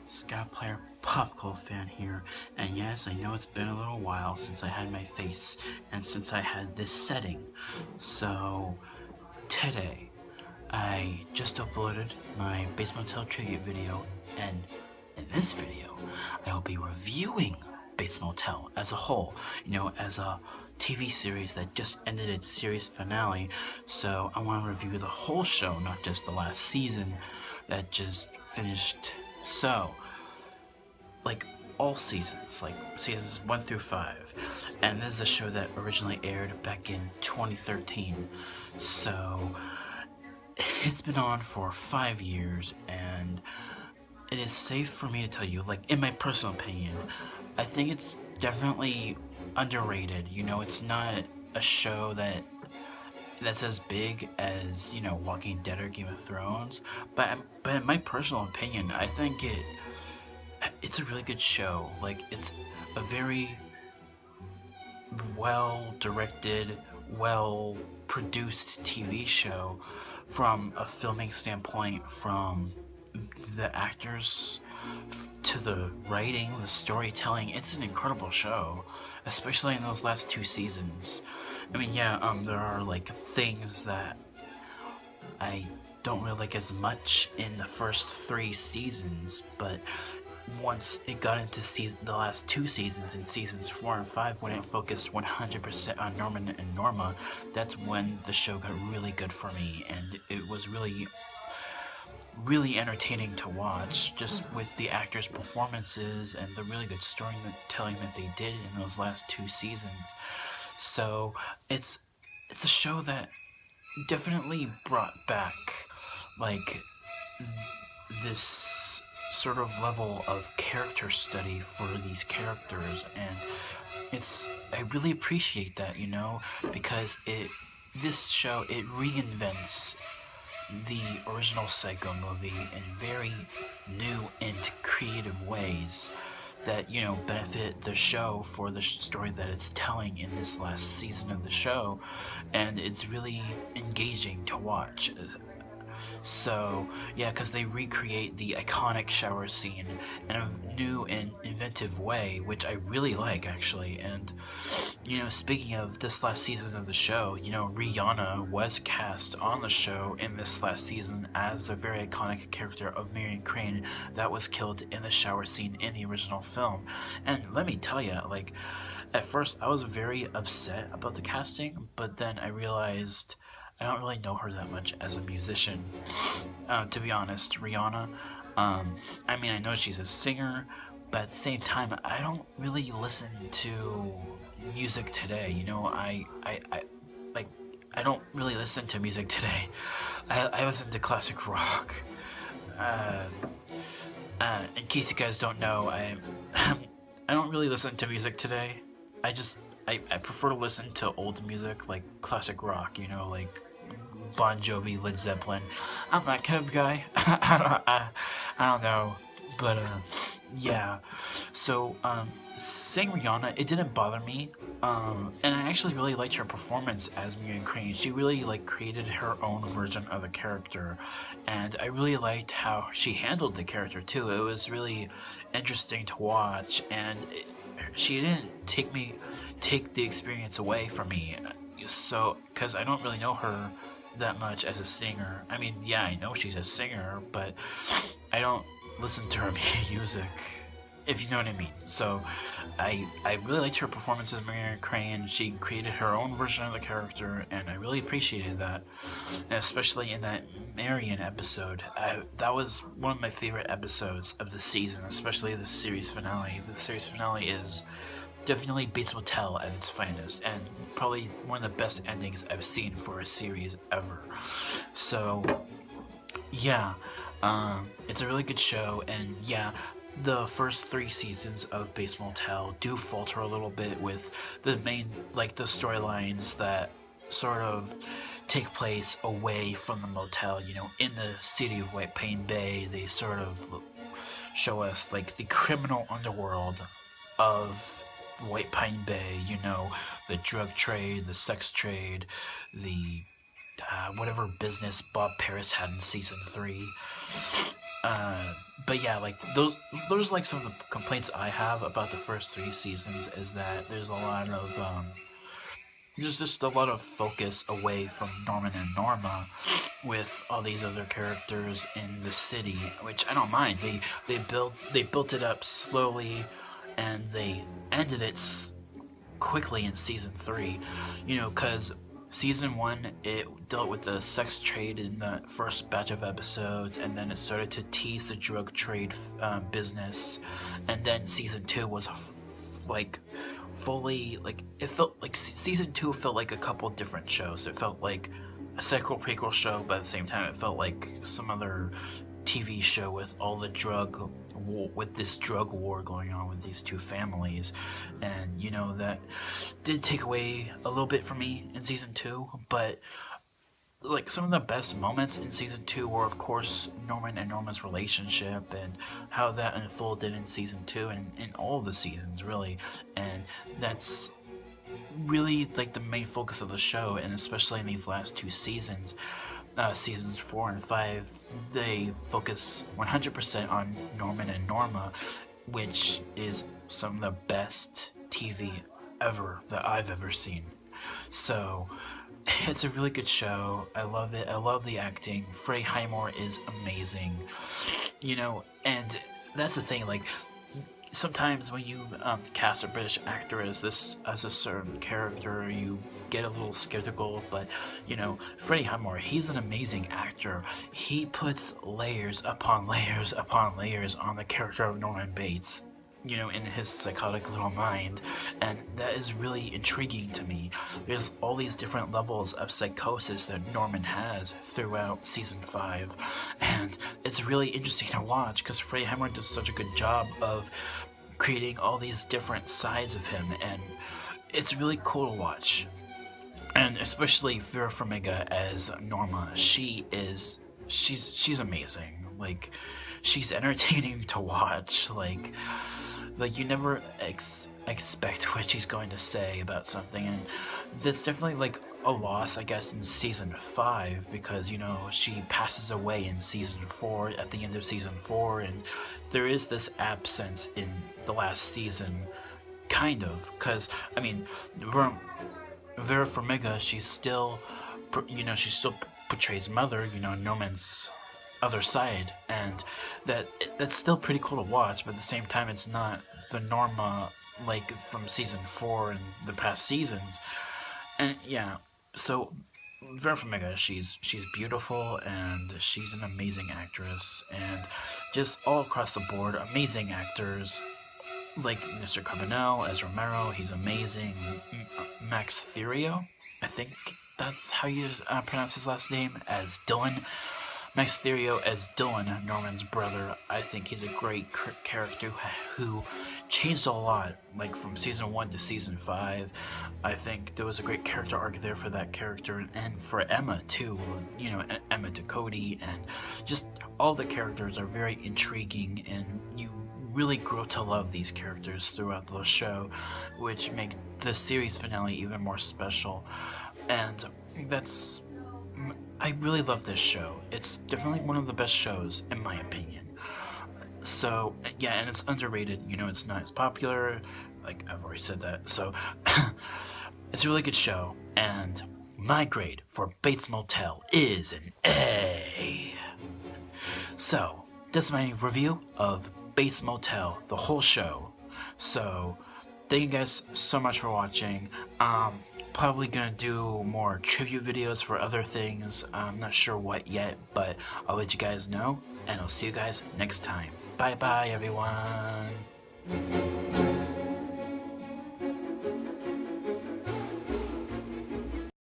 Scott Player Popcorn fan here, and yes, I know it's been a little while since I had my face and since I had this setting. So, today, I just uploaded my Bates Motel tribute video, and in this video, I will be reviewing Bates Motel as a whole, as a TV series that just ended its series finale. So I want to review the whole show, not just the last season that just finished. So, like all seasons, like seasons 1 through 5. And this is a show that originally aired back in 2013. So it's been on for 5 years, and it is safe for me to tell you, like, in my personal opinion, I think it's definitely underrated. It's not a show that's as big as, Walking Dead or Game of Thrones, but in my personal opinion, I think it's a really good show. Like, it's a very well directed, well produced TV show from a filming standpoint, from the actors to the writing, the storytelling. It's an incredible show, especially in those last 2 seasons. I mean, yeah, there are like things that I don't really like as much in the first 3 seasons, but once it got into the last 2 seasons, in seasons 4 and 5, when it focused 100% on Norman and Norma, that's when the show got really good for me, and it was really entertaining to watch, just with the actors' performances and the really good storytelling that they did in those last 2 seasons. So it's a show that definitely brought back, like, this sort of level of character study for these characters, and I really appreciate that, because this show reinvents the original Psycho movie in very new and creative ways that, benefit the show for the story that it's telling in this last season of the show, and it's really engaging to watch. So, yeah, because they recreate the iconic shower scene in a new and inventive way, which I really like, actually. And, speaking of this last season of the show, Rihanna was cast on the show in this last season as a very iconic character of Marion Crane that was killed in the shower scene in the original film. And let me tell you, like, at first I was very upset about the casting, but then I realized I don't really know her that much as a musician, to be honest. Rihanna, I mean, I know she's a singer, but at the same time, I don't really listen to music today. I don't really listen to music today. I listen to classic rock. In case you guys don't know, I don't really listen to music today. I prefer to listen to old music, like classic rock, like Bon Jovi, Led Zeppelin. I'm that kind of guy. I don't know, but yeah. So saying Rihanna, it didn't bother me, and I actually really liked her performance as Marion Crane. She really created her own version of the character, and I really liked how she handled the character too. It was really interesting to watch, and she didn't take the experience away from me. So, because I don't really know her that much as a singer. I mean, yeah, I know she's a singer, but I don't listen to her music, if you know what I mean. So I really liked her performance as Marion Crane. She created her own version of the character, and I really appreciated that, and especially in that Marion episode. That was one of my favorite episodes of the season, especially the series finale. The series finale is definitely Bates Motel at its finest, and probably one of the best endings I've seen for a series ever. So, yeah, it's a really good show, and yeah, the first 3 seasons of Bates Motel do falter a little bit with the main, the storylines that sort of take place away from the motel, in the city of White Pine Bay. They sort of show us, the criminal underworld of White Pine Bay, the drug trade, the sex trade, the whatever business Bob Paris had in season 3. But yeah, like those are like some of the complaints I have about the first three seasons is that there's just a lot of focus away from Norman and Norma with all these other characters in the city, which I don't mind. They built it up slowly, and they ended it quickly in season three. Because season one it dealt with the sex trade in the first batch of episodes, and then it started to tease the drug trade business, and then season two was like fully like it felt like season two felt like a couple different shows. It felt like a sequel prequel show, but at the same time it felt like some other TV show with all the with this drug war going on with these two families. And that did take away a little bit from me in season two, but like some of the best moments in season two were of course Norman and Norma's relationship and how that unfolded in season two and in all the seasons really. And that's really like the main focus of the show, and especially in these last two seasons, seasons 4 and 5, they focus 100% on Norman and Norma, which is some of the best TV ever that I've ever seen. So it's a really good show. I love it. I love the acting. Freddie Highmore is amazing. And that's the thing, like sometimes when you cast a British actor as a certain character, you get a little skeptical. But Freddie Highmore, he's an amazing actor. He puts layers upon layers upon layers on the character of Norman Bates, in his psychotic little mind, and that is really intriguing to me. There's all these different levels of psychosis that Norman has throughout season 5, and it's really interesting to watch because Freddie Highmore does such a good job of creating all these different sides of him, and it's really cool to watch. And especially Vera Farmiga as Norma, she's amazing. Like, she's entertaining to watch. Like you never expect what she's going to say about something, and that's definitely like a loss, I guess, in season 5 because she passes away in season 4 at the end of season 4, and there is this absence in the last season, kind of, because I mean, Vera Farmiga, she still portrays Mother, Norman's other side, and that's still pretty cool to watch, but at the same time it's not the Norma like from season 4 and the past seasons. And yeah, so Vera Farmiga, she's beautiful, and she's an amazing actress, and just all across the board amazing actors like Mr. Carbonell as Romero, he's amazing. Max Therio, I think that's how you pronounce his last name, as Dylan. Max Therio as Dylan, Norman's brother. I think he's a great character who changed a lot, like from season 1 to season 5. I think there was a great character arc there for that character, and for Emma too. Emma Ducote, and just all the characters are very intriguing, and you really grow to love these characters throughout the show, which make the series finale even more special. And I really love this show. It's definitely one of the best shows, in my opinion. So, yeah, and it's underrated. It's not as popular. Like, I've already said that. So, it's a really good show. And my grade for Bates Motel is an A. So, that's my review of Bates Motel, the whole show. So, thank you guys so much for watching. Probably gonna do more tribute videos for other things. I'm not sure what yet, but I'll let you guys know, and I'll see you guys next time. Bye bye, everyone.